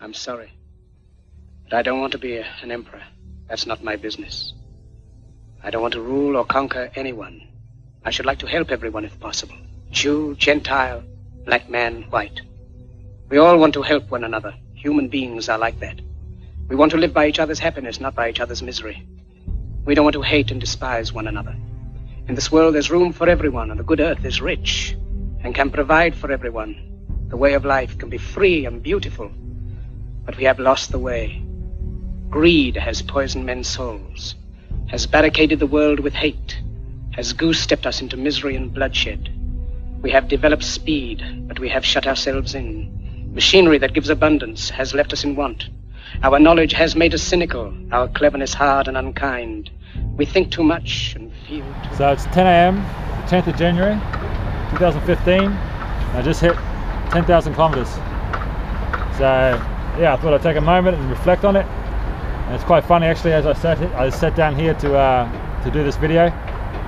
I'm sorry. But I don't want to be an emperor. That's not my business. I don't want to rule or conquer anyone. I should like to help everyone if possible. Jew, Gentile, black man, white. We all want to help one another. Human beings are like that. We want to live by each other's happiness, not by each other's misery. We don't want to hate and despise one another. In this world, there's room for everyone, and the good earth is rich and can provide for everyone. The way of life can be free and beautiful, but we have lost the way. Greed has poisoned men's souls, has barricaded the world with hate, has goose-stepped us into misery and bloodshed. We have developed speed, but we have shut ourselves in. Machinery that gives abundance has left us in want. Our knowledge has made us cynical, our cleverness hard and unkind. We think too much and feel too... So it's 10 a.m., 10th of January, 2015. I just hit 10,000 kilometers. So yeah, I thought I'd take a moment and reflect on it. And it's quite funny actually, as I sat down here to do this video.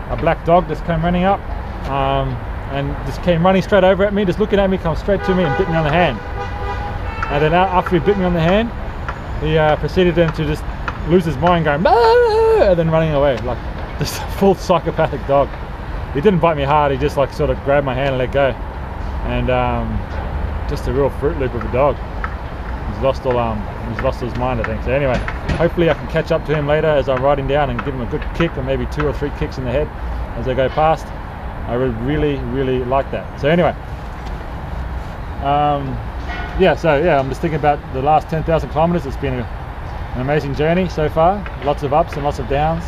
A black dog just came running up and just came running straight over at me, just looking at me, come straight to me and bit me on the hand. And then after he bit me on the hand, he proceeded then to just lose his mind, going "Bah!" and then running away like just a full psychopathic dog. He didn't bite me hard, he just like sort of grabbed my hand and let go. And just a real Fruit Loop of a dog. He's lost his mind, I think. So anyway, hopefully I can catch up to him later as I'm riding down and give him a good kick, or maybe 2 or 3 kicks in the head as I go past. I would really like that. So anyway, yeah, I'm just thinking about the last 10,000 kilometers. It's been an amazing journey so far. Lots of ups and lots of downs.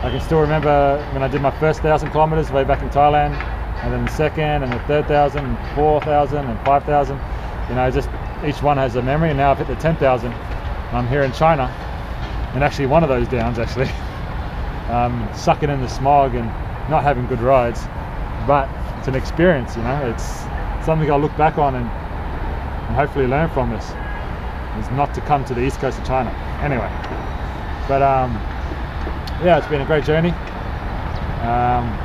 I can still remember when I did my first 1,000 kilometers way back in Thailand, and then the second and the 3,000 and 4,000 and 5,000. You know, just each one has a memory. And now I've hit the 10,000. I'm here in China, and actually one of those downs actually sucking in the smog and not having good rides, but it's an experience. You know, it's something I'll look back on and hopefully learn from this, is not to come to the east coast of China anyway. But yeah, it's been a great journey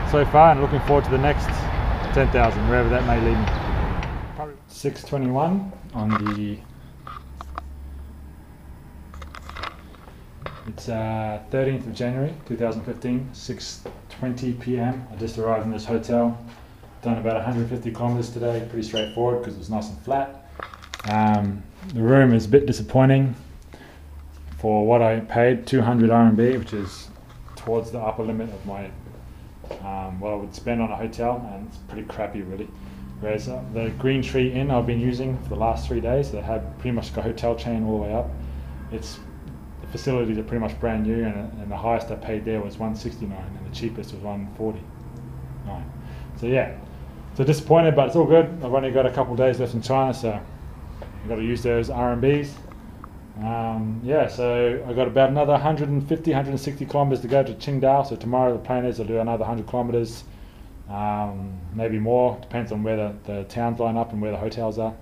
so far, and looking forward to the next 10,000, wherever that may lead me. 6:21 on the, it's 13th of January 2015, 6:20 p.m. I just arrived in this hotel, done about 150 kilometers today, pretty straightforward because it was nice and flat. The room is a bit disappointing for what I paid, 200 RMB, which is towards the upper limit of my what I would spend on a hotel, and it's pretty crappy really. Whereas the Green Tree Inn I've been using for the last 3 days, they have pretty much a hotel chain all the way up. The facilities are pretty much brand new, and the highest I paid there was 169, and the cheapest was 149. So yeah, so disappointed, but it's all good. I've only got a couple of days left in China, so I've got to use those RMBs. Yeah, so I've got about another 150, 160 kilometers to go to Qingdao. So tomorrow the plan is I'll do another 100 kilometers, maybe more, depends on where the towns line up and where the hotels are,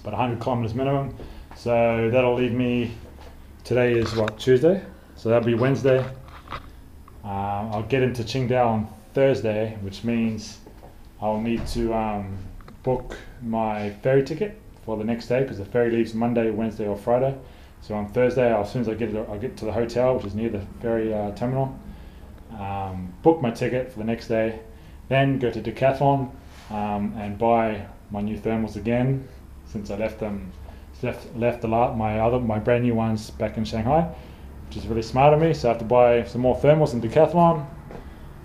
but 100 kilometers minimum. So that'll leave me, today is what, Tuesday? So that'll be Wednesday. I'll get into Qingdao on Thursday, which means I'll need to book my ferry ticket for the next day, because the ferry leaves Monday, Wednesday or Friday. So on Thursday, as soon as I'll get to the hotel, which is near the ferry terminal, book my ticket for the next day, then go to Decathlon and buy my new thermals again, since I left my brand new ones back in Shanghai, which is really smart of me. So I have to buy some more thermals in Decathlon.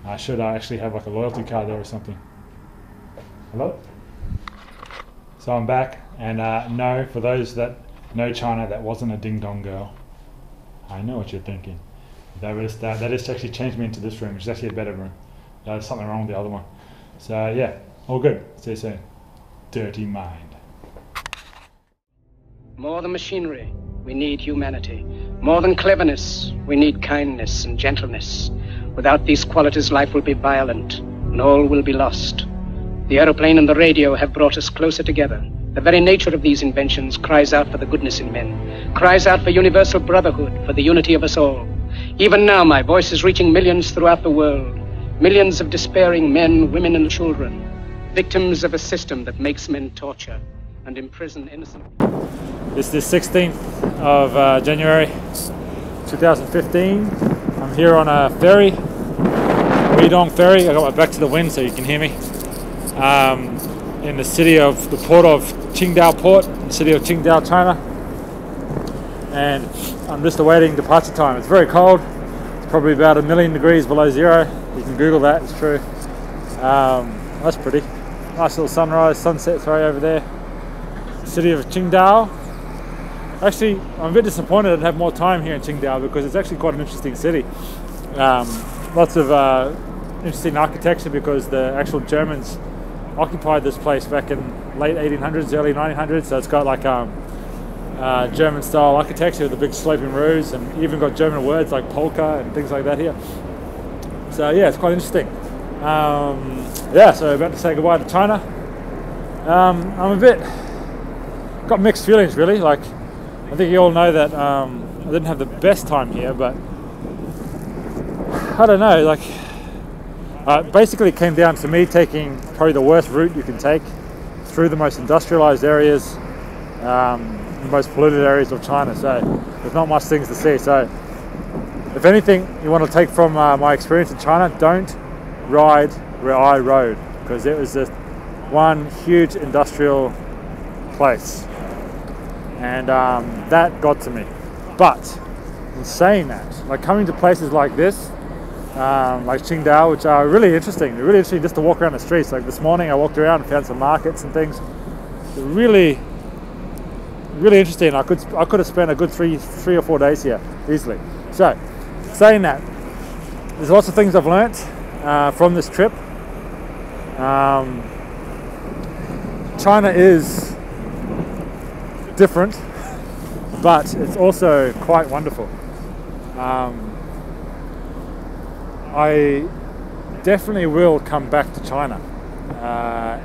I should actually have like a loyalty card there or something. Hello? So I'm back, and no, for those that know China, that wasn't a ding-dong girl. I know what you're thinking. That has actually changed me into this room, which is actually a better room. There's something wrong with the other one. So yeah, all good. See you soon. Dirty mind. More than machinery, we need humanity. More than cleverness, we need kindness and gentleness. Without these qualities, life will be violent, and all will be lost. The aeroplane and the radio have brought us closer together. The very nature of these inventions cries out for the goodness in men, cries out for universal brotherhood, for the unity of us all. Even now, my voice is reaching millions throughout the world, millions of despairing men, women, and children, victims of a system that makes men torture, and imprison innocent. It's the 16th of January 2015. I'm here on a ferry, Weidong Ferry. I got my back to the wind so you can hear me. In the port of Qingdao Port, the city of Qingdao, China. And I'm just awaiting departure time. It's very cold. It's probably about 1,000,000 degrees below zero. You can Google that, it's true. That's pretty. Nice little sunset, sorry, over there. The city of Qingdao. Actually, I'm a bit disappointed I didn't have more time here in Qingdao because it's actually quite an interesting city. Lots of interesting architecture because the actual Germans occupied this place back in late 1800s, early 1900s. So it's got like German style architecture with the big sloping roofs, and even got German words like polka and things like that here. So yeah, it's quite interesting. Yeah, so about to say goodbye to China. I'm got mixed feelings really. Like, I think you all know that I didn't have the best time here, but I don't know, like, basically it came down to me taking probably the worst route you can take through the most industrialized areas, the most polluted areas of China. So there's not much things to see. So if anything you want to take from my experience in China, don't ride where I rode, because it was just one huge industrial place, and that got to me. But in saying that, like, coming to places like this, like Qingdao, which are really interesting. They're really interesting just to walk around the streets. Like this morning I walked around and found some markets and things. They're really, really interesting. I could have spent a good three or 4 days here easily. So saying that, there's lots of things I've learnt from this trip. China is different, but it's also quite wonderful. I definitely will come back to China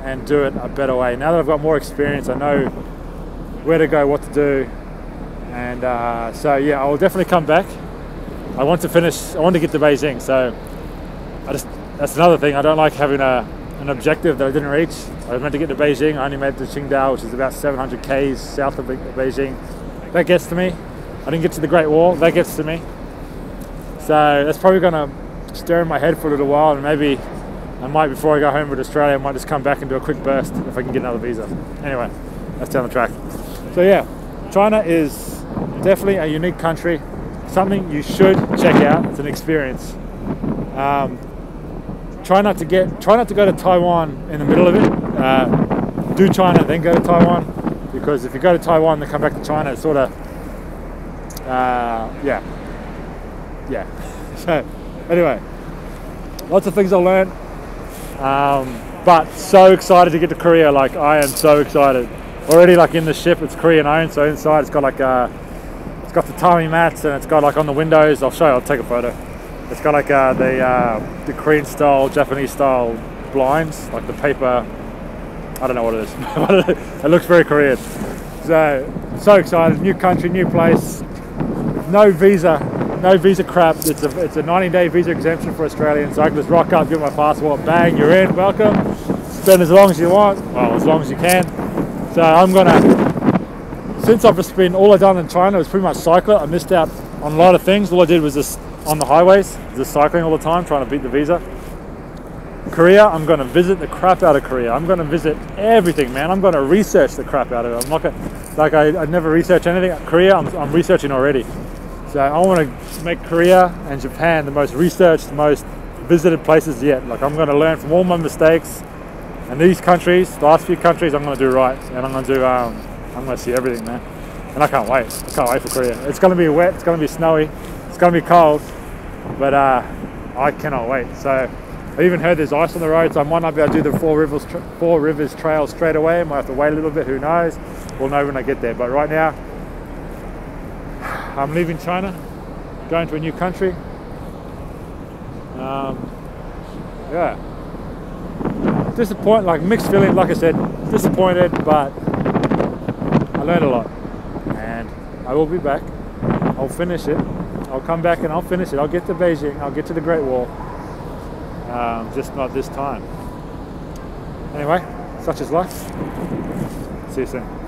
and do it a better way. Now that I've got more experience, I know where to go, what to do, and so yeah, I will definitely come back. I want to get to Beijing, so that's another thing. I don't like having an objective that I didn't reach. I was meant to get to Beijing. I only made it to Qingdao, which is about 700 k's south of Beijing. That gets to me. I didn't get to the Great Wall. That gets to me. So that's probably going to stir in my head for a little while, and maybe I might, before I go home with Australia, I might just come back and do a quick burst if I can get another visa. Anyway, that's down the track. So yeah, China is definitely a unique country, something you should check out. It's an experience. Try not to go to Taiwan in the middle of it. Do China, then go to Taiwan, because if you go to Taiwan and then come back to China, it's sort of yeah. So anyway, lots of things I learned, but so excited to get to Korea. Like, I am so excited already. Like, in the ship, it's Korean owned, so inside it's got like it's got tatami mats, and it's got like on the windows, I'll show you, I'll take a photo. It's got like the Korean style, Japanese style blinds, like the paper, I don't know what it is. It looks very Korean. So excited, new country, new place, no visa crap. It's a 90-day visa exemption for Australians, so I can just rock up, get my passport, bang, you're in, welcome. Spend as long as you want, well, as long as you can. So I'm gonna, since I've just been, all I've done in China was pretty much cycle. I missed out on a lot of things. All I did was just on the highways, just cycling all the time, trying to beat the visa. Korea, I'm going to visit the crap out of Korea. I'm going to visit everything, man. I'm going to research the crap out of it. I'm not gonna, like, I never research anything. Korea, I'm researching already. So I want to make Korea and Japan the most researched, most visited places yet. Like, I'm going to learn from all my mistakes, and these countries, the last few countries, I'm going to do right, and I'm going to see everything, man. And I can't wait. I can't wait for Korea. It's going to be wet. It's going to be snowy. It's going to be cold, but I cannot wait. So I even heard there's ice on the road, so I might not be able to do the Four Rivers Trail straight away. I might have to wait a little bit. Who knows? We'll know when I get there. But right now, I'm leaving China, going to a new country. Yeah, disappointed, like mixed feelings. Like I said, disappointed, but I learned a lot, and I will be back. I'll finish it. I'll come back and I'll finish it. I'll get to Beijing. I'll get to the Great Wall. Just not this time. Anyway, such is life. See you soon.